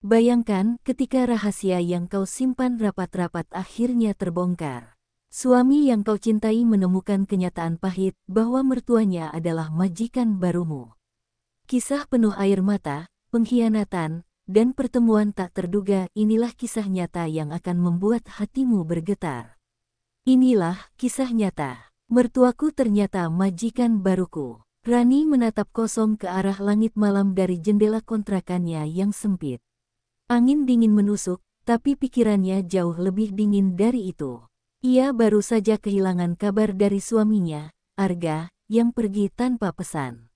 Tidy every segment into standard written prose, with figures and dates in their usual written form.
Bayangkan ketika rahasia yang kau simpan rapat-rapat akhirnya terbongkar. Suami yang kau cintai menemukan kenyataan pahit bahwa mertuanya adalah majikan barumu. Kisah penuh air mata, pengkhianatan, dan pertemuan tak terduga, inilah kisah nyata yang akan membuat hatimu bergetar. Inilah kisah nyata. Mertuaku ternyata majikan baruku. Rani menatap kosong ke arah langit malam dari jendela kontrakannya yang sempit. Angin dingin menusuk, tapi pikirannya jauh lebih dingin dari itu. Ia baru saja kehilangan kabar dari suaminya, Arga, yang pergi tanpa pesan.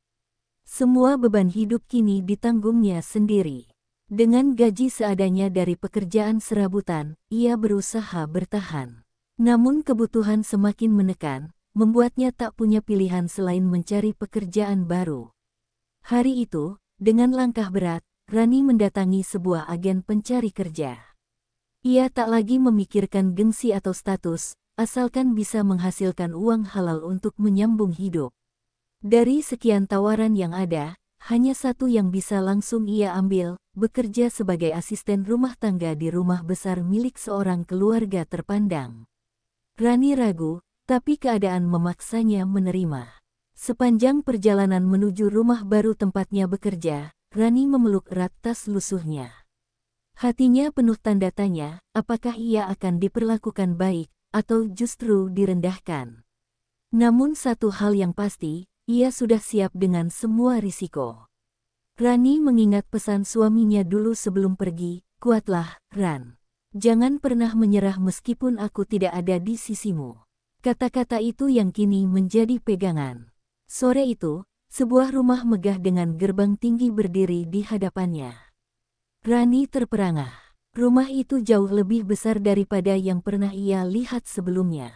Semua beban hidup kini ditanggungnya sendiri. Dengan gaji seadanya dari pekerjaan serabutan, ia berusaha bertahan. Namun kebutuhan semakin menekan, membuatnya tak punya pilihan selain mencari pekerjaan baru. Hari itu, dengan langkah berat, Rani mendatangi sebuah agen pencari kerja. Ia tak lagi memikirkan gengsi atau status, asalkan bisa menghasilkan uang halal untuk menyambung hidup. Dari sekian tawaran yang ada, hanya satu yang bisa langsung ia ambil, bekerja sebagai asisten rumah tangga di rumah besar milik seorang keluarga terpandang. Rani ragu, tapi keadaan memaksanya menerima. Sepanjang perjalanan menuju rumah baru tempatnya bekerja, Rani memeluk erat tas lusuhnya. Hatinya penuh tanda tanya, apakah ia akan diperlakukan baik, atau justru direndahkan. Namun satu hal yang pasti, ia sudah siap dengan semua risiko. Rani mengingat pesan suaminya dulu sebelum pergi, kuatlah, Ran. Jangan pernah menyerah meskipun aku tidak ada di sisimu. Kata-kata itu yang kini menjadi pegangan. Sore itu, sebuah rumah megah dengan gerbang tinggi berdiri di hadapannya. Rani terperangah. Rumah itu jauh lebih besar daripada yang pernah ia lihat sebelumnya.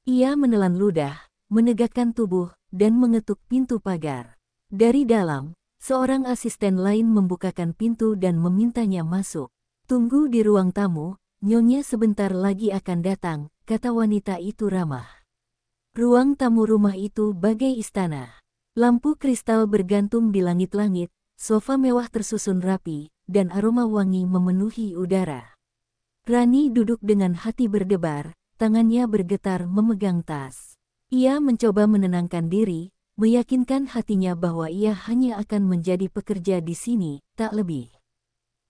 Ia menelan ludah, menegakkan tubuh, dan mengetuk pintu pagar. Dari dalam, seorang asisten lain membukakan pintu dan memintanya masuk. Tunggu di ruang tamu, Nyonya sebentar lagi akan datang, kata wanita itu ramah. Ruang tamu rumah itu bagai istana. Lampu kristal bergantung di langit-langit, sofa mewah tersusun rapi, dan aroma wangi memenuhi udara. Rani duduk dengan hati berdebar, tangannya bergetar memegang tas. Ia mencoba menenangkan diri, meyakinkan hatinya bahwa ia hanya akan menjadi pekerja di sini, tak lebih.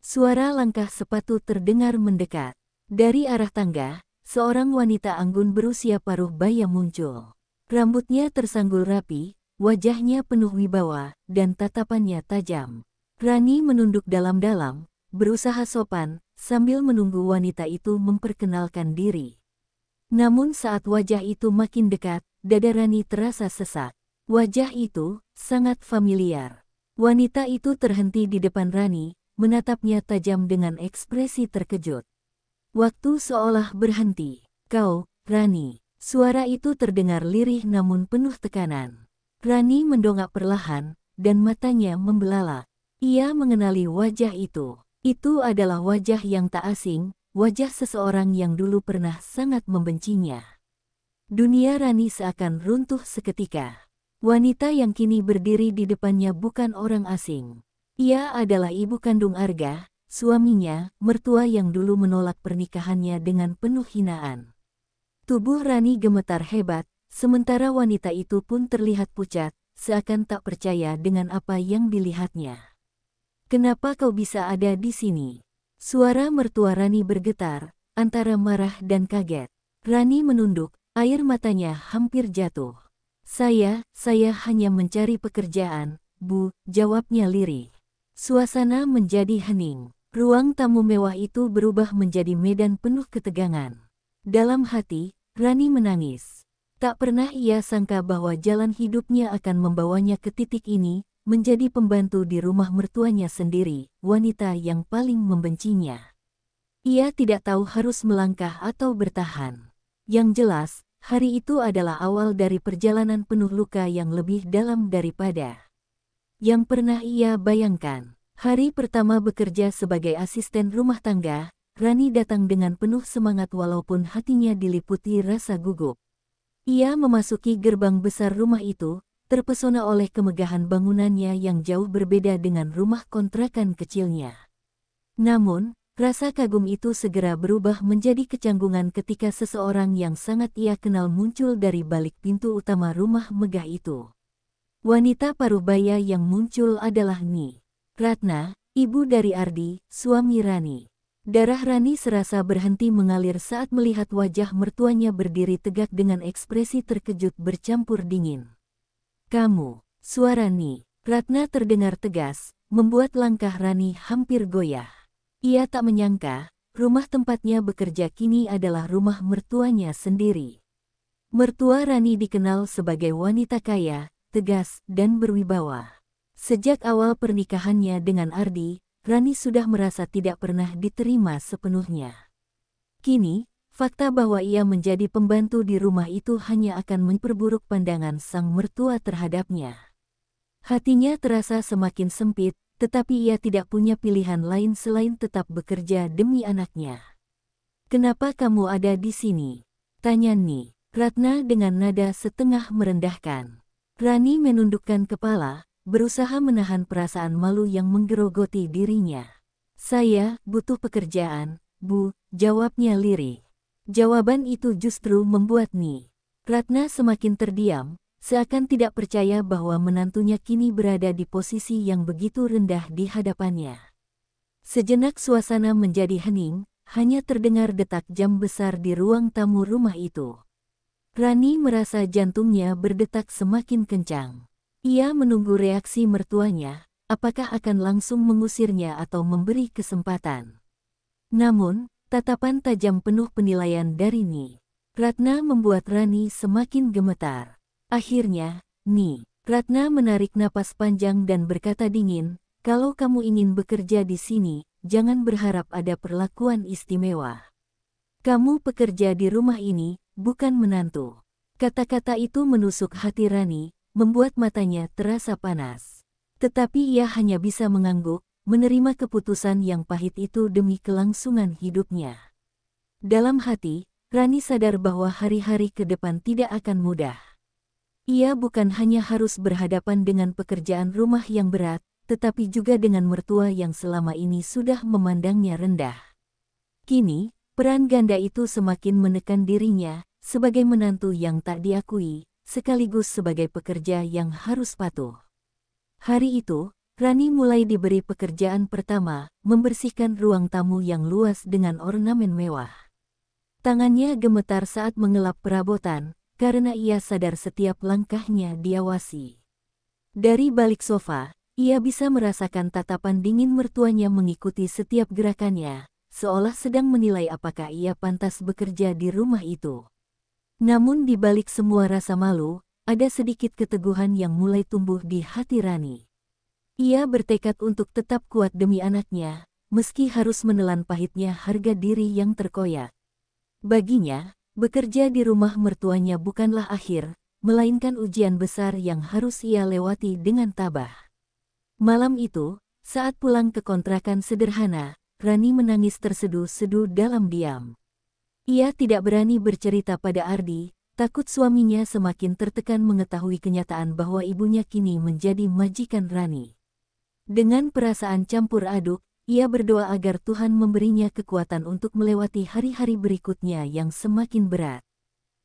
Suara langkah sepatu terdengar mendekat. Dari arah tangga, seorang wanita anggun berusia paruh baya muncul. Rambutnya tersanggul rapi, wajahnya penuh wibawa, dan tatapannya tajam. Rani menunduk dalam-dalam, berusaha sopan, sambil menunggu wanita itu memperkenalkan diri. Namun saat wajah itu makin dekat, dada Rani terasa sesak. Wajah itu sangat familiar. Wanita itu terhenti di depan Rani, menatapnya tajam dengan ekspresi terkejut. Waktu seolah berhenti. Kau, Rani. Suara itu terdengar lirih namun penuh tekanan. Rani mendongak perlahan, dan matanya membelalak. Ia mengenali wajah itu. Itu adalah wajah yang tak asing, wajah seseorang yang dulu pernah sangat membencinya. Dunia Rani seakan runtuh seketika. Wanita yang kini berdiri di depannya bukan orang asing. Ia adalah ibu kandung Arga, suaminya, mertua yang dulu menolak pernikahannya dengan penuh hinaan. Tubuh Rani gemetar hebat, sementara wanita itu pun terlihat pucat, seakan tak percaya dengan apa yang dilihatnya. Kenapa kau bisa ada di sini? Suara mertua Rani bergetar, antara marah dan kaget. Rani menunduk, air matanya hampir jatuh. Saya hanya mencari pekerjaan, Bu, jawabnya lirih. Suasana menjadi hening. Ruang tamu mewah itu berubah menjadi medan penuh ketegangan. Dalam hati, Rani menangis. Tak pernah ia sangka bahwa jalan hidupnya akan membawanya ke titik ini, menjadi pembantu di rumah mertuanya sendiri, wanita yang paling membencinya. Ia tidak tahu harus melangkah atau bertahan. Yang jelas, hari itu adalah awal dari perjalanan penuh luka yang lebih dalam daripada yang pernah ia bayangkan. Hari pertama bekerja sebagai asisten rumah tangga, Rani datang dengan penuh semangat walaupun hatinya diliputi rasa gugup. Ia memasuki gerbang besar rumah itu, terpesona oleh kemegahan bangunannya yang jauh berbeda dengan rumah kontrakan kecilnya. Namun, rasa kagum itu segera berubah menjadi kecanggungan ketika seseorang yang sangat ia kenal muncul dari balik pintu utama rumah megah itu. Wanita parubaya yang muncul adalah Ni Ratna, ibu dari Ardi, suami Rani. Darah Rani serasa berhenti mengalir saat melihat wajah mertuanya berdiri tegak dengan ekspresi terkejut bercampur dingin. "Kamu," suara Ni Ratna terdengar tegas, membuat langkah Rani hampir goyah. Ia tak menyangka, rumah tempatnya bekerja kini adalah rumah mertuanya sendiri. Mertua Rani dikenal sebagai wanita kaya, tegas, dan berwibawa. Sejak awal pernikahannya dengan Ardi, Rani sudah merasa tidak pernah diterima sepenuhnya. Kini, fakta bahwa ia menjadi pembantu di rumah itu hanya akan memperburuk pandangan sang mertua terhadapnya. Hatinya terasa semakin sempit, tetapi ia tidak punya pilihan lain selain tetap bekerja demi anaknya. "Kenapa kamu ada di sini?" tanya Ni Ratna dengan nada setengah merendahkan. Rani menundukkan kepala, berusaha menahan perasaan malu yang menggerogoti dirinya. "Saya butuh pekerjaan, Bu," jawabnya lirih. Jawaban itu justru membuat Ni Ratna semakin terdiam, seakan tidak percaya bahwa menantunya kini berada di posisi yang begitu rendah di hadapannya. Sejenak suasana menjadi hening, hanya terdengar detak jam besar di ruang tamu rumah itu. Rani merasa jantungnya berdetak semakin kencang. Ia menunggu reaksi mertuanya, apakah akan langsung mengusirnya atau memberi kesempatan. Namun, tatapan tajam penuh penilaian dari Ni Ratna membuat Rani semakin gemetar. Akhirnya, Ni Ratna menarik napas panjang dan berkata dingin, "Kalau kamu ingin bekerja di sini, jangan berharap ada perlakuan istimewa. Kamu pekerja di rumah ini, bukan menantu." Kata-kata itu menusuk hati Rani, membuat matanya terasa panas. Tetapi ia hanya bisa mengangguk, menerima keputusan yang pahit itu demi kelangsungan hidupnya. Dalam hati, Rani sadar bahwa hari-hari ke depan tidak akan mudah. Ia bukan hanya harus berhadapan dengan pekerjaan rumah yang berat, tetapi juga dengan mertua yang selama ini sudah memandangnya rendah. Kini, peran ganda itu semakin menekan dirinya, sebagai menantu yang tak diakui, sekaligus sebagai pekerja yang harus patuh. Hari itu, Rani mulai diberi pekerjaan pertama, membersihkan ruang tamu yang luas dengan ornamen mewah. Tangannya gemetar saat mengelap perabotan, karena ia sadar setiap langkahnya diawasi. Dari balik sofa, ia bisa merasakan tatapan dingin mertuanya mengikuti setiap gerakannya, seolah sedang menilai apakah ia pantas bekerja di rumah itu. Namun di balik semua rasa malu, ada sedikit keteguhan yang mulai tumbuh di hati Rani. Ia bertekad untuk tetap kuat demi anaknya, meski harus menelan pahitnya harga diri yang terkoyak. Baginya, bekerja di rumah mertuanya bukanlah akhir, melainkan ujian besar yang harus ia lewati dengan tabah. Malam itu, saat pulang ke kontrakan sederhana, Rani menangis terseduh-seduh dalam diam. Ia tidak berani bercerita pada Ardi, takut suaminya semakin tertekan mengetahui kenyataan bahwa ibunya kini menjadi majikan Rani. Dengan perasaan campur aduk, ia berdoa agar Tuhan memberinya kekuatan untuk melewati hari-hari berikutnya yang semakin berat.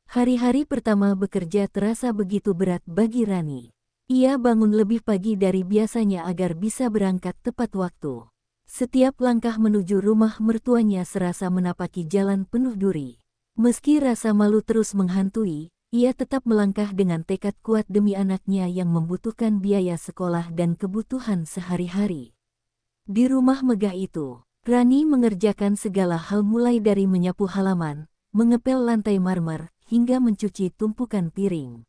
Hari-hari pertama bekerja terasa begitu berat bagi Rani. Ia bangun lebih pagi dari biasanya agar bisa berangkat tepat waktu. Setiap langkah menuju rumah mertuanya serasa menapaki jalan penuh duri. Meski rasa malu terus menghantui, ia tetap melangkah dengan tekad kuat demi anaknya yang membutuhkan biaya sekolah dan kebutuhan sehari-hari. Di rumah megah itu, Rani mengerjakan segala hal mulai dari menyapu halaman, mengepel lantai marmer, hingga mencuci tumpukan piring.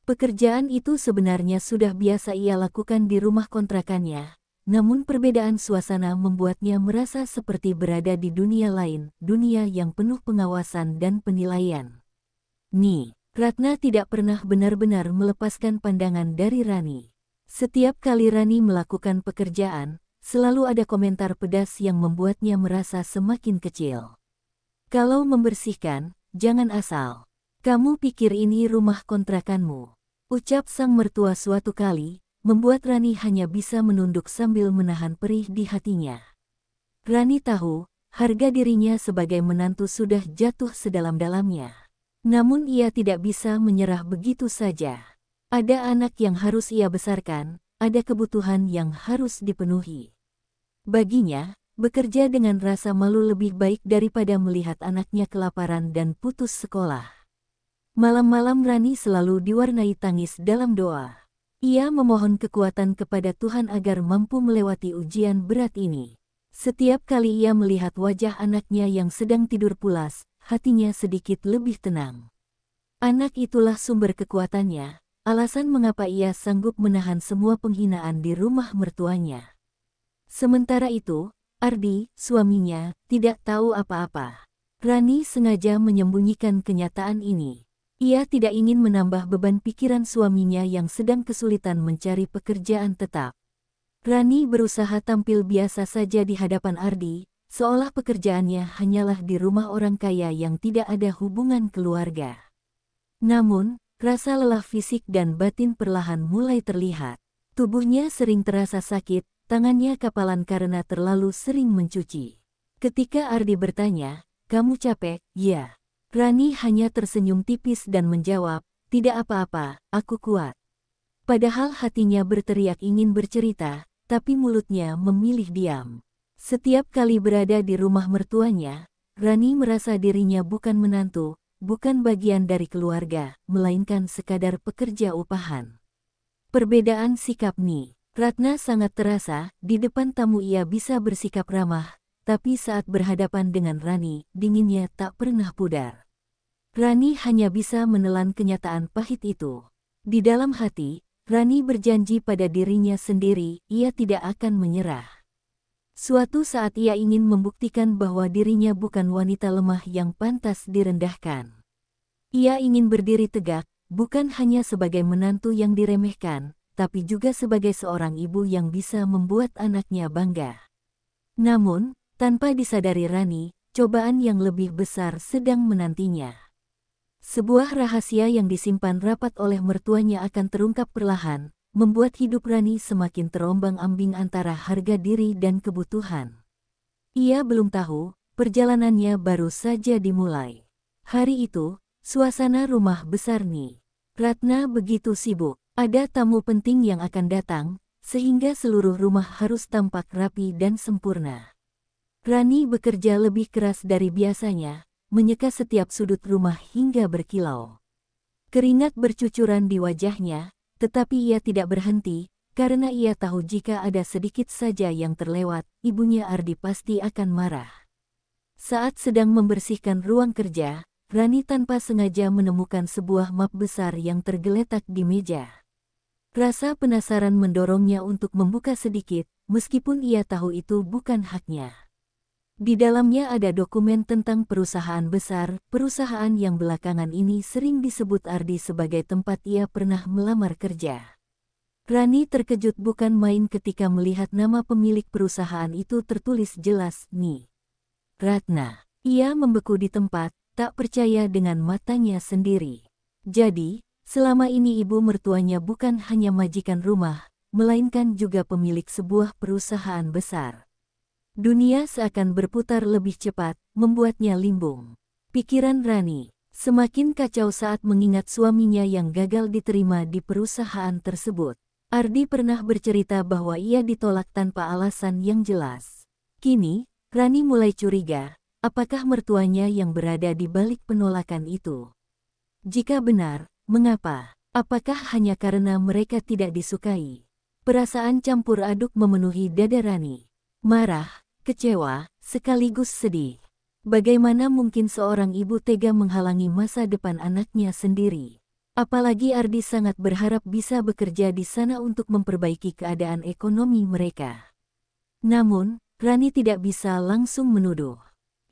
Pekerjaan itu sebenarnya sudah biasa ia lakukan di rumah kontrakannya. Namun perbedaan suasana membuatnya merasa seperti berada di dunia lain, dunia yang penuh pengawasan dan penilaian. Ni Ratna tidak pernah benar-benar melepaskan pandangan dari Rani. Setiap kali Rani melakukan pekerjaan, selalu ada komentar pedas yang membuatnya merasa semakin kecil. "Kalau membersihkan, jangan asal. Kamu pikir ini rumah kontrakanmu?" ucap sang mertua suatu kali, membuat Rani hanya bisa menunduk sambil menahan perih di hatinya. Rani tahu, harga dirinya sebagai menantu sudah jatuh sedalam-dalamnya. Namun ia tidak bisa menyerah begitu saja. Ada anak yang harus ia besarkan, ada kebutuhan yang harus dipenuhi. Baginya, bekerja dengan rasa malu lebih baik daripada melihat anaknya kelaparan dan putus sekolah. Malam-malam Rani selalu diwarnai tangis dalam doa. Ia memohon kekuatan kepada Tuhan agar mampu melewati ujian berat ini. Setiap kali ia melihat wajah anaknya yang sedang tidur pulas, hatinya sedikit lebih tenang. Anak itulah sumber kekuatannya, alasan mengapa ia sanggup menahan semua penghinaan di rumah mertuanya. Sementara itu, Ardi, suaminya, tidak tahu apa-apa. Rani sengaja menyembunyikan kenyataan ini. Ia tidak ingin menambah beban pikiran suaminya yang sedang kesulitan mencari pekerjaan tetap. Rani berusaha tampil biasa saja di hadapan Ardi, seolah pekerjaannya hanyalah di rumah orang kaya yang tidak ada hubungan keluarga. Namun, rasa lelah fisik dan batin perlahan mulai terlihat. Tubuhnya sering terasa sakit, tangannya kapalan karena terlalu sering mencuci. Ketika Ardi bertanya, "Kamu capek?" "Ya." Rani hanya tersenyum tipis dan menjawab, "Tidak apa-apa, aku kuat." Padahal hatinya berteriak ingin bercerita, tapi mulutnya memilih diam. Setiap kali berada di rumah mertuanya, Rani merasa dirinya bukan menantu, bukan bagian dari keluarga, melainkan sekadar pekerja upahan. Perbedaan sikap Ni. Ratna sangat terasa, di depan tamu ia bisa bersikap ramah, tapi saat berhadapan dengan Rani, dinginnya tak pernah pudar. Rani hanya bisa menelan kenyataan pahit itu. Di dalam hati, Rani berjanji pada dirinya sendiri, ia tidak akan menyerah. Suatu saat ia ingin membuktikan bahwa dirinya bukan wanita lemah yang pantas direndahkan. Ia ingin berdiri tegak, bukan hanya sebagai menantu yang diremehkan, tapi juga sebagai seorang ibu yang bisa membuat anaknya bangga. Namun, tanpa disadari Rani, cobaan yang lebih besar sedang menantinya. Sebuah rahasia yang disimpan rapat oleh mertuanya akan terungkap perlahan, membuat hidup Rani semakin terombang-ambing antara harga diri dan kebutuhan. Ia belum tahu, perjalanannya baru saja dimulai. Hari itu, suasana rumah besar Ni. Ratna begitu sibuk. Ada tamu penting yang akan datang, sehingga seluruh rumah harus tampak rapi dan sempurna. Rani bekerja lebih keras dari biasanya, menyeka setiap sudut rumah hingga berkilau. Keringat bercucuran di wajahnya, tetapi ia tidak berhenti, karena ia tahu jika ada sedikit saja yang terlewat, ibunya Ardi pasti akan marah. Saat sedang membersihkan ruang kerja, Rani tanpa sengaja menemukan sebuah map besar yang tergeletak di meja. Rasa penasaran mendorongnya untuk membuka sedikit, meskipun ia tahu itu bukan haknya. Di dalamnya ada dokumen tentang perusahaan besar, perusahaan yang belakangan ini sering disebut Ardi sebagai tempat ia pernah melamar kerja. Rani terkejut bukan main ketika melihat nama pemilik perusahaan itu tertulis jelas, Ni. Ratna. Ia membeku di tempat, tak percaya dengan matanya sendiri. Jadi, selama ini ibu mertuanya bukan hanya majikan rumah, melainkan juga pemilik sebuah perusahaan besar. Dunia seakan berputar lebih cepat, membuatnya limbung. Pikiran Rani semakin kacau saat mengingat suaminya yang gagal diterima di perusahaan tersebut. Ardi pernah bercerita bahwa ia ditolak tanpa alasan yang jelas. Kini, Rani mulai curiga, apakah mertuanya yang berada di balik penolakan itu? Jika benar, mengapa? Apakah hanya karena mereka tidak disukai? Perasaan campur aduk memenuhi dada Rani. Marah, kecewa, sekaligus sedih. Bagaimana mungkin seorang ibu tega menghalangi masa depan anaknya sendiri? Apalagi Ardi sangat berharap bisa bekerja di sana untuk memperbaiki keadaan ekonomi mereka. Namun, Rani tidak bisa langsung menuduh.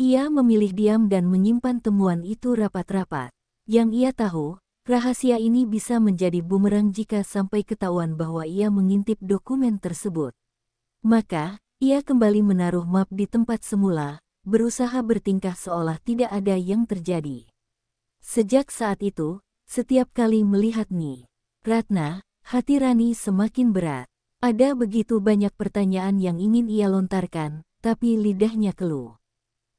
Ia memilih diam dan menyimpan temuan itu rapat-rapat. Yang ia tahu, rahasia ini bisa menjadi bumerang jika sampai ketahuan bahwa ia mengintip dokumen tersebut. Maka, ia kembali menaruh map di tempat semula, berusaha bertingkah seolah tidak ada yang terjadi. Sejak saat itu, setiap kali melihat Ni Ratna, hati Rani semakin berat. Ada begitu banyak pertanyaan yang ingin ia lontarkan, tetapi lidahnya keluh.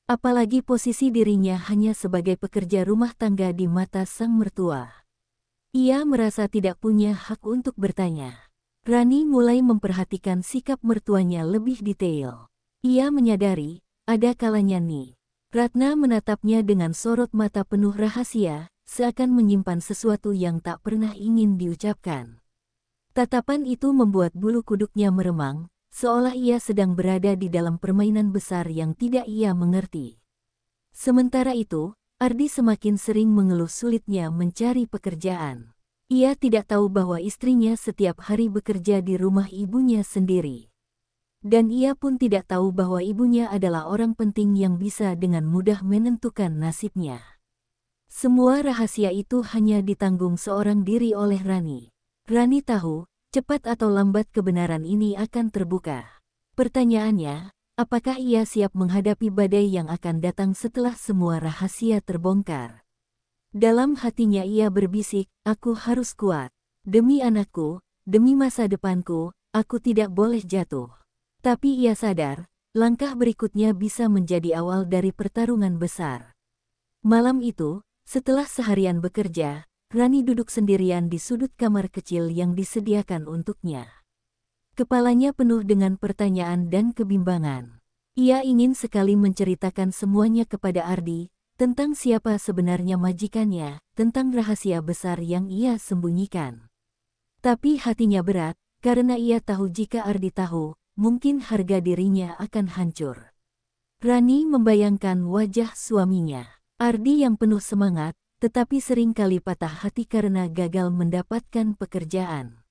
Apalagi posisi dirinya hanya sebagai pekerja rumah tangga di mata sang mertua. Ia merasa tidak punya hak untuk bertanya. Rani mulai memperhatikan sikap mertuanya lebih detail. Ia menyadari, ada kalanya Ratna menatapnya dengan sorot mata penuh rahasia, seakan menyimpan sesuatu yang tak pernah ingin diucapkan. Tatapan itu membuat bulu kuduknya meremang, seolah ia sedang berada di dalam permainan besar yang tidak ia mengerti. Sementara itu, Ardi semakin sering mengeluh sulitnya mencari pekerjaan. Ia tidak tahu bahwa istrinya setiap hari bekerja di rumah ibunya sendiri. Dan ia pun tidak tahu bahwa ibunya adalah orang penting yang bisa dengan mudah menentukan nasibnya. Semua rahasia itu hanya ditanggung seorang diri oleh Rani. Rani tahu, cepat atau lambat kebenaran ini akan terbuka. Pertanyaannya, apakah ia siap menghadapi badai yang akan datang setelah semua rahasia terbongkar? Dalam hatinya ia berbisik, aku harus kuat. Demi anakku, demi masa depanku, aku tidak boleh jatuh. Tapi ia sadar, langkah berikutnya bisa menjadi awal dari pertarungan besar. Malam itu, setelah seharian bekerja, Rani duduk sendirian di sudut kamar kecil yang disediakan untuknya. Kepalanya penuh dengan pertanyaan dan kebimbangan. Ia ingin sekali menceritakan semuanya kepada Ardi, tentang siapa sebenarnya majikannya, tentang rahasia besar yang ia sembunyikan. Tapi hatinya berat, karena ia tahu jika Ardi tahu, mungkin harga dirinya akan hancur. Rani membayangkan wajah suaminya, Ardi yang penuh semangat, tetapi sering kali patah hati karena gagal mendapatkan pekerjaan.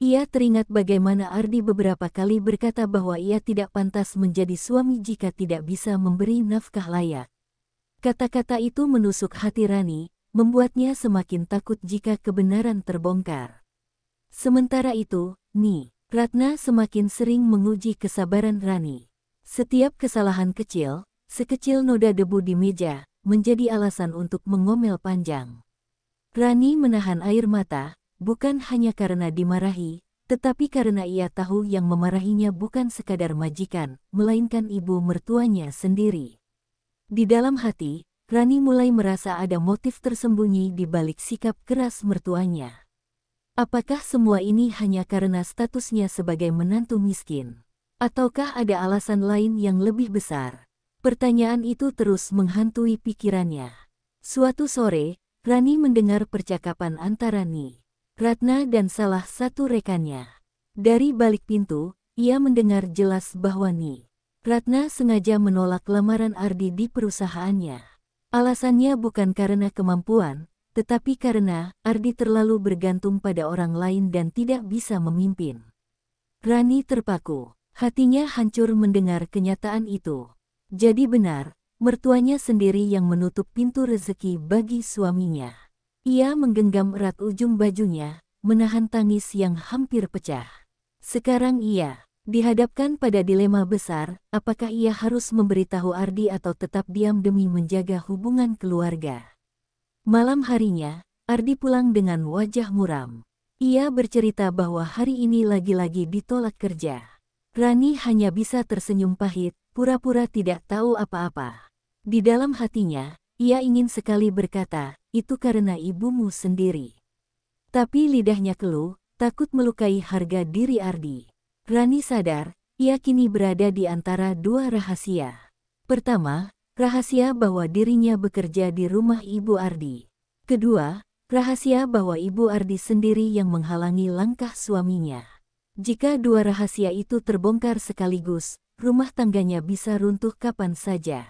Ia teringat bagaimana Ardi beberapa kali berkata bahwa ia tidak pantas menjadi suami jika tidak bisa memberi nafkah layak. Kata-kata itu menusuk hati Rani, membuatnya semakin takut jika kebenaran terbongkar. Sementara itu, Ratna semakin sering menguji kesabaran Rani. Setiap kesalahan kecil, sekecil noda debu di meja, menjadi alasan untuk mengomel panjang. Rani menahan air mata, bukan hanya karena dimarahi, tetapi karena ia tahu yang memarahinya bukan sekadar majikan, melainkan ibu mertuanya sendiri. Di dalam hati, Rani mulai merasa ada motif tersembunyi di balik sikap keras mertuanya. Apakah semua ini hanya karena statusnya sebagai menantu miskin? Ataukah ada alasan lain yang lebih besar? Pertanyaan itu terus menghantui pikirannya. Suatu sore, Rani mendengar percakapan antara Ratna dan salah satu rekannya. Dari balik pintu, ia mendengar jelas bahwa Ratna sengaja menolak lamaran Ardi di perusahaannya. Alasannya bukan karena kemampuan, tetapi karena Ardi terlalu bergantung pada orang lain dan tidak bisa memimpin. Rani terpaku, hatinya hancur mendengar kenyataan itu. Jadi benar, mertuanya sendiri yang menutup pintu rezeki bagi suaminya. Ia menggenggam erat ujung bajunya, menahan tangis yang hampir pecah. Sekarang ia dihadapkan pada dilema besar, apakah ia harus memberitahu Ardi atau tetap diam demi menjaga hubungan keluarga. Malam harinya, Ardi pulang dengan wajah muram. Ia bercerita bahwa hari ini lagi-lagi ditolak kerja. Rani hanya bisa tersenyum pahit, pura-pura tidak tahu apa-apa. Di dalam hatinya, ia ingin sekali berkata, itu karena ibumu sendiri. Tapi lidahnya keluh, takut melukai harga diri Ardi. Rani sadar, ia kini berada di antara dua rahasia. Pertama, rahasia bahwa dirinya bekerja di rumah Ibu Ardi. Kedua, rahasia bahwa Ibu Ardi sendiri yang menghalangi langkah suaminya. Jika dua rahasia itu terbongkar sekaligus, rumah tangganya bisa runtuh kapan saja.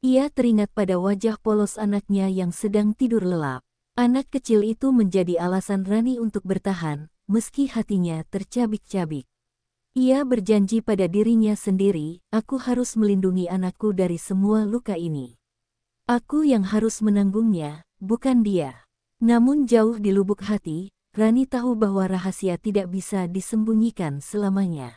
Ia teringat pada wajah polos anaknya yang sedang tidur lelap. Anak kecil itu menjadi alasan Rani untuk bertahan, meski hatinya tercabik-cabik. Ia berjanji pada dirinya sendiri, aku harus melindungi anakku dari semua luka ini. Aku yang harus menanggungnya, bukan dia. Namun jauh di lubuk hati, Rani tahu bahwa rahasia tidak bisa disembunyikan selamanya.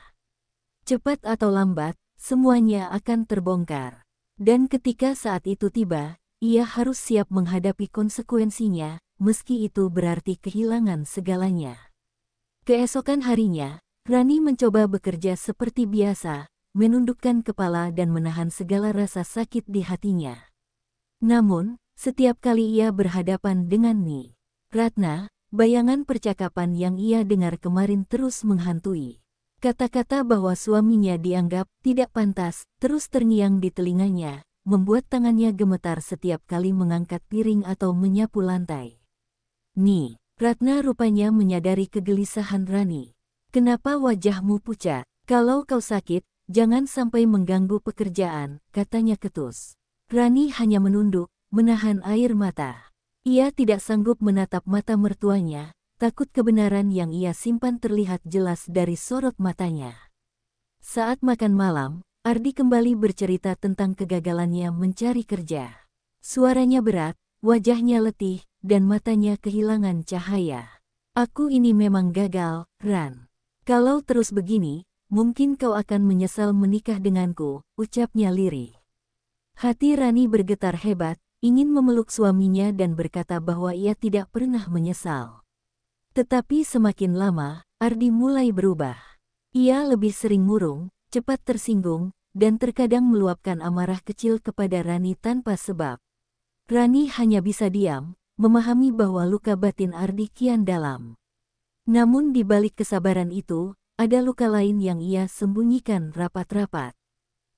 Cepat atau lambat, semuanya akan terbongkar. Dan ketika saat itu tiba, ia harus siap menghadapi konsekuensinya, meski itu berarti kehilangan segalanya. Keesokan harinya, Rani mencoba bekerja seperti biasa, menundukkan kepala dan menahan segala rasa sakit di hatinya. Namun, setiap kali ia berhadapan dengan Ni Ratna, bayangan percakapan yang ia dengar kemarin terus menghantui. Kata-kata bahwa suaminya dianggap tidak pantas terus terngiang di telinganya, membuat tangannya gemetar setiap kali mengangkat piring atau menyapu lantai. Ni Ratna rupanya menyadari kegelisahan Rani. "Kenapa wajahmu pucat? Kalau kau sakit, jangan sampai mengganggu pekerjaan," katanya ketus. Rani hanya menunduk, menahan air mata. Ia tidak sanggup menatap mata mertuanya, takut kebenaran yang ia simpan terlihat jelas dari sorot matanya. Saat makan malam, Ardi kembali bercerita tentang kegagalannya mencari kerja. Suaranya berat, wajahnya letih, dan matanya kehilangan cahaya. "Aku ini memang gagal, Ran. Kalau terus begini, mungkin kau akan menyesal menikah denganku," ucapnya lirih. Hati Rani bergetar hebat, ingin memeluk suaminya dan berkata bahwa ia tidak pernah menyesal. Tetapi semakin lama, Ardi mulai berubah. Ia lebih sering murung, cepat tersinggung, dan terkadang meluapkan amarah kecil kepada Rani tanpa sebab. Rani hanya bisa diam, memahami bahwa luka batin Ardi kian dalam. Namun di balik kesabaran itu, ada luka lain yang ia sembunyikan rapat-rapat.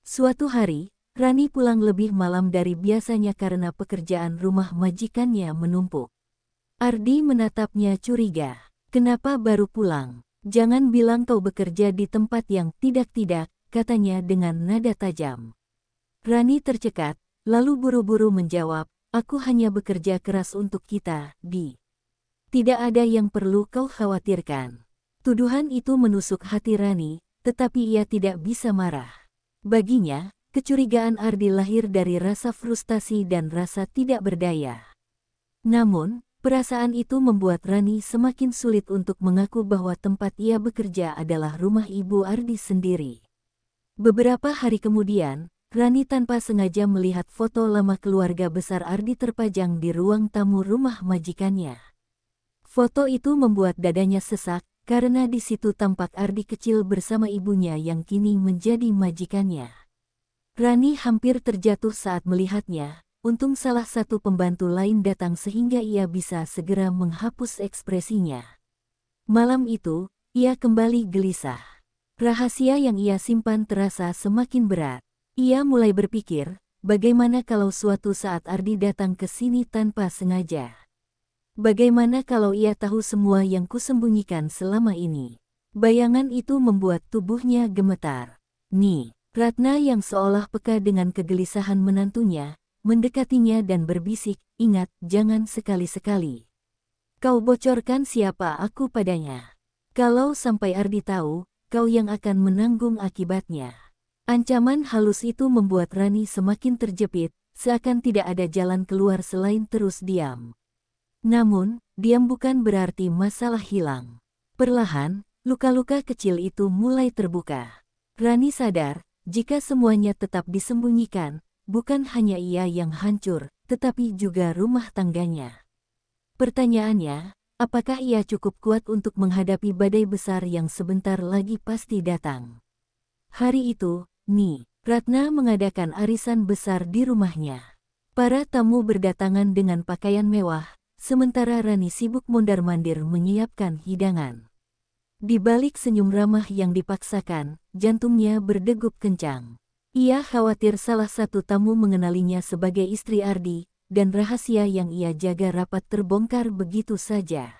Suatu hari, Rani pulang lebih malam dari biasanya karena pekerjaan rumah majikannya menumpuk. Ardi menatapnya curiga. "Kenapa baru pulang? Jangan bilang kau bekerja di tempat yang tidak-tidak," katanya dengan nada tajam. Rani tercekat, lalu buru-buru menjawab, "Aku hanya bekerja keras untuk kita, Di. Tidak ada yang perlu kau khawatirkan." Tuduhan itu menusuk hati Rani, tetapi ia tidak bisa marah. Baginya, kecurigaan Ardi lahir dari rasa frustasi dan rasa tidak berdaya. Namun, perasaan itu membuat Rani semakin sulit untuk mengaku bahwa tempat ia bekerja adalah rumah ibu Ardi sendiri. Beberapa hari kemudian, Rani tanpa sengaja melihat foto lama keluarga besar Ardi terpajang di ruang tamu rumah majikannya. Foto itu membuat dadanya sesak, karena di situ tampak Ardi kecil bersama ibunya yang kini menjadi majikannya. Rani hampir terjatuh saat melihatnya, untung salah satu pembantu lain datang sehingga ia bisa segera menghapus ekspresinya. Malam itu, ia kembali gelisah. Rahasia yang ia simpan terasa semakin berat. Ia mulai berpikir, bagaimana kalau suatu saat Ardi datang ke sini tanpa sengaja? Bagaimana kalau ia tahu semua yang kusembunyikan selama ini? Bayangan itu membuat tubuhnya gemetar. Ni Ratna yang seolah peka dengan kegelisahan menantunya, mendekatinya dan berbisik, "Ingat, jangan sekali-sekali kau bocorkan siapa aku padanya. Kalau sampai Ardi tahu, kau yang akan menanggung akibatnya." Ancaman halus itu membuat Rani semakin terjepit, seakan tidak ada jalan keluar selain terus diam. Namun, diam bukan berarti masalah hilang. Perlahan, luka-luka kecil itu mulai terbuka. Rani sadar, jika semuanya tetap disembunyikan, bukan hanya ia yang hancur, tetapi juga rumah tangganya. Pertanyaannya, apakah ia cukup kuat untuk menghadapi badai besar yang sebentar lagi pasti datang? Hari itu, Ni Ratna mengadakan arisan besar di rumahnya. Para tamu berdatangan dengan pakaian mewah, sementara Rani sibuk mondar-mandir menyiapkan hidangan. Di balik senyum ramah yang dipaksakan, jantungnya berdegup kencang. Ia khawatir salah satu tamu mengenalinya sebagai istri Ardi, dan rahasia yang ia jaga rapat terbongkar begitu saja.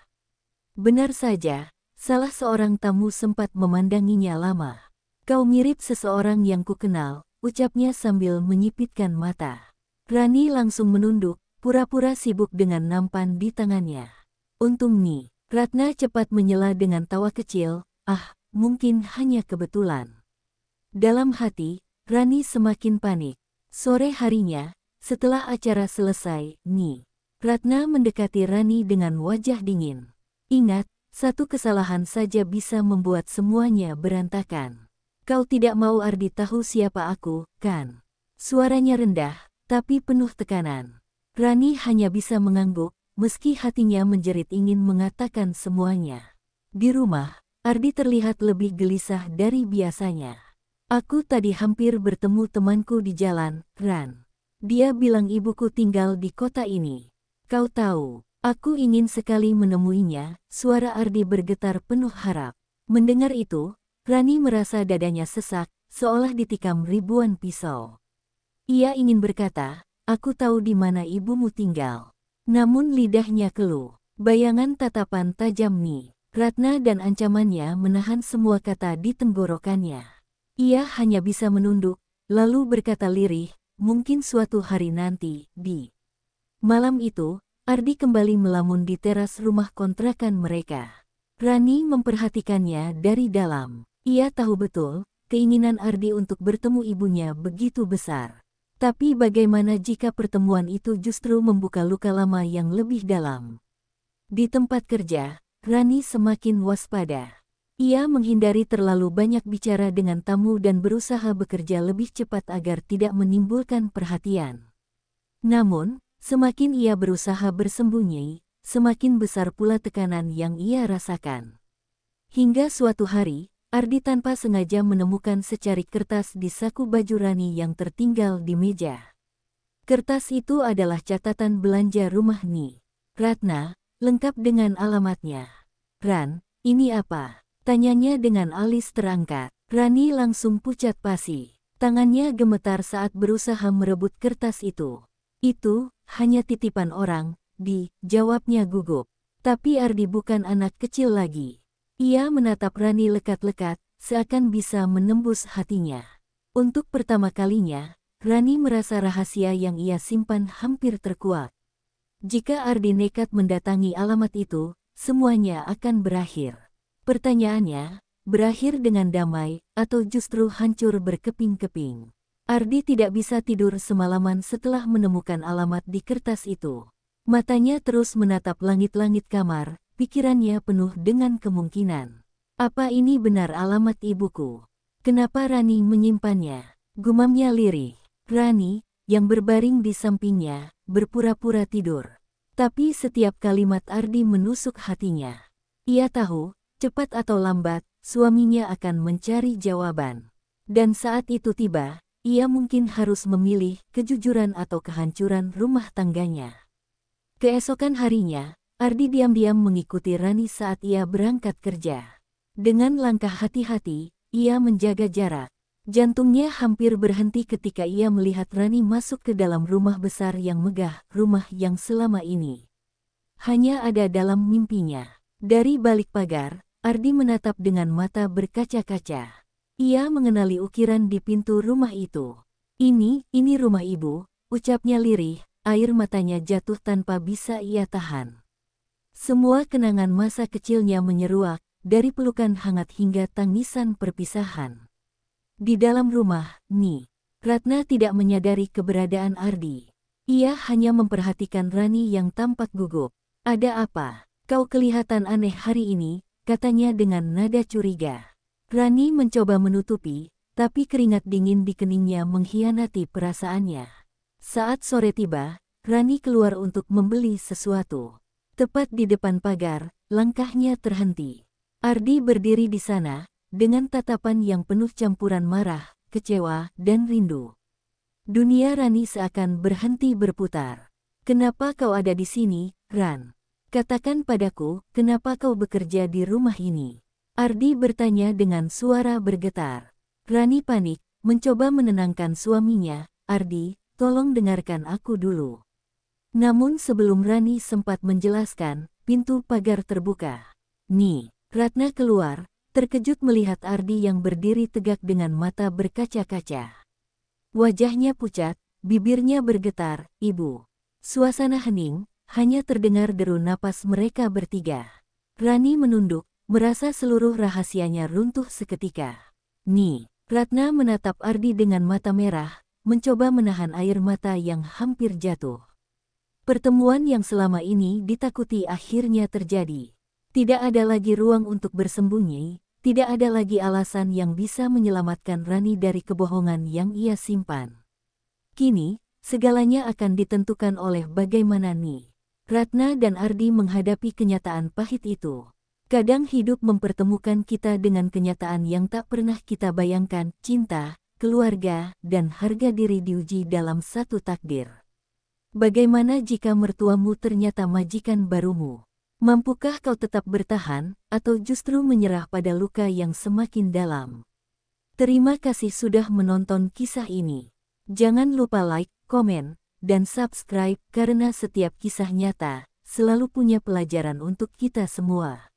Benar saja, salah seorang tamu sempat memandanginya lama. "Kau mirip seseorang yang kukenal," ucapnya sambil menyipitkan mata. Rani langsung menunduk, pura-pura sibuk dengan nampan di tangannya. Untung Ni Ratna cepat menyela dengan tawa kecil, "Ah, mungkin hanya kebetulan." Dalam hati, Rani semakin panik. Sore harinya, setelah acara selesai, Ni Ratna mendekati Rani dengan wajah dingin. "Ingat, satu kesalahan saja bisa membuat semuanya berantakan. Kau tidak mau Ardi tahu siapa aku, kan?" Suaranya rendah, tapi penuh tekanan. Rani hanya bisa mengangguk, meski hatinya menjerit ingin mengatakan semuanya. Di rumah, Ardi terlihat lebih gelisah dari biasanya. Aku tadi hampir bertemu temanku di jalan, Ran. Dia bilang ibuku tinggal di kota ini. Kau tahu, aku ingin sekali menemuinya, suara Ardi bergetar penuh harap. Mendengar itu, Rani merasa dadanya sesak, seolah ditikam ribuan pisau. Ia ingin berkata, aku tahu di mana ibumu tinggal. Namun lidahnya keluh. Bayangan tatapan tajam Ni Ratna dan ancamannya menahan semua kata di tenggorokannya. Ia hanya bisa menunduk, lalu berkata lirih, mungkin suatu hari nanti, di malam itu, Ardi kembali melamun di teras rumah kontrakan mereka. Rani memperhatikannya dari dalam. Ia tahu betul, keinginan Ardi untuk bertemu ibunya begitu besar. Tapi bagaimana jika pertemuan itu justru membuka luka lama yang lebih dalam? Di tempat kerja, Rani semakin waspada. Ia menghindari terlalu banyak bicara dengan tamu dan berusaha bekerja lebih cepat agar tidak menimbulkan perhatian. Namun, semakin ia berusaha bersembunyi, semakin besar pula tekanan yang ia rasakan. Hingga suatu hari, Ardi tanpa sengaja menemukan secarik kertas di saku baju Rani yang tertinggal di meja. Kertas itu adalah catatan belanja rumah Ni Ratna, lengkap dengan alamatnya. Ran, ini apa? Tanyanya dengan alis terangkat. Rani langsung pucat pasi. Tangannya gemetar saat berusaha merebut kertas itu. Itu, hanya titipan orang, jawabnya gugup. Tapi Ardi bukan anak kecil lagi. Ia menatap Rani lekat-lekat, seakan bisa menembus hatinya. Untuk pertama kalinya, Rani merasa rahasia yang ia simpan hampir terkuak. Jika Ardi nekat mendatangi alamat itu, semuanya akan berakhir. Pertanyaannya, berakhir dengan damai, atau justru hancur berkeping-keping. Ardi tidak bisa tidur semalaman setelah menemukan alamat di kertas itu. Matanya terus menatap langit-langit kamar, pikirannya penuh dengan kemungkinan. Apa ini benar alamat ibuku? Kenapa Rani menyimpannya? Gumamnya lirih. Rani, yang berbaring di sampingnya, berpura-pura tidur. Tapi setiap kalimat Ardi menusuk hatinya. Ia tahu, cepat atau lambat, suaminya akan mencari jawaban. Dan saat itu tiba, ia mungkin harus memilih kejujuran atau kehancuran rumah tangganya. Keesokan harinya, Ardi diam-diam mengikuti Rani saat ia berangkat kerja. Dengan langkah hati-hati, ia menjaga jarak. Jantungnya hampir berhenti ketika ia melihat Rani masuk ke dalam rumah besar yang megah, rumah yang selama ini hanya ada dalam mimpinya. Dari balik pagar, Ardi menatap dengan mata berkaca-kaca. Ia mengenali ukiran di pintu rumah itu. Ini rumah ibu, ucapnya lirih, air matanya jatuh tanpa bisa ia tahan. Semua kenangan masa kecilnya menyeruak, dari pelukan hangat hingga tangisan perpisahan. Di dalam rumah, Ni Ratna tidak menyadari keberadaan Ardi. Ia hanya memperhatikan Rani yang tampak gugup. Ada apa? Kau kelihatan aneh hari ini, katanya dengan nada curiga. Rani mencoba menutupi, tapi keringat dingin di keningnya mengkhianati perasaannya. Saat sore tiba, Rani keluar untuk membeli sesuatu. Tepat di depan pagar, langkahnya terhenti. Ardi berdiri di sana, dengan tatapan yang penuh campuran marah, kecewa, dan rindu. Dunia Rani seakan berhenti berputar. Kenapa kau ada di sini, Ran? Katakan padaku, kenapa kau bekerja di rumah ini? Ardi bertanya dengan suara bergetar. Rani panik, mencoba menenangkan suaminya. Ardi, tolong dengarkan aku dulu. Namun sebelum Rani sempat menjelaskan, pintu pagar terbuka. Ni Ratna keluar, terkejut melihat Ardi yang berdiri tegak dengan mata berkaca-kaca. Wajahnya pucat, bibirnya bergetar, Ibu. Suasana hening, hanya terdengar deru napas mereka bertiga. Rani menunduk, merasa seluruh rahasianya runtuh seketika. Ni Ratna menatap Ardi dengan mata merah, mencoba menahan air mata yang hampir jatuh. Pertemuan yang selama ini ditakuti akhirnya terjadi. Tidak ada lagi ruang untuk bersembunyi, tidak ada lagi alasan yang bisa menyelamatkan Rani dari kebohongan yang ia simpan. Kini, segalanya akan ditentukan oleh bagaimana Ni Ratna dan Ardi menghadapi kenyataan pahit itu. Kadang hidup mempertemukan kita dengan kenyataan yang tak pernah kita bayangkan, cinta, keluarga, dan harga diri diuji dalam satu takdir. Bagaimana jika mertuamu ternyata majikan barumu? Mampukah kau tetap bertahan, atau justru menyerah pada luka yang semakin dalam? Terima kasih sudah menonton kisah ini. Jangan lupa like, komen, dan subscribe karena setiap kisah nyata selalu punya pelajaran untuk kita semua.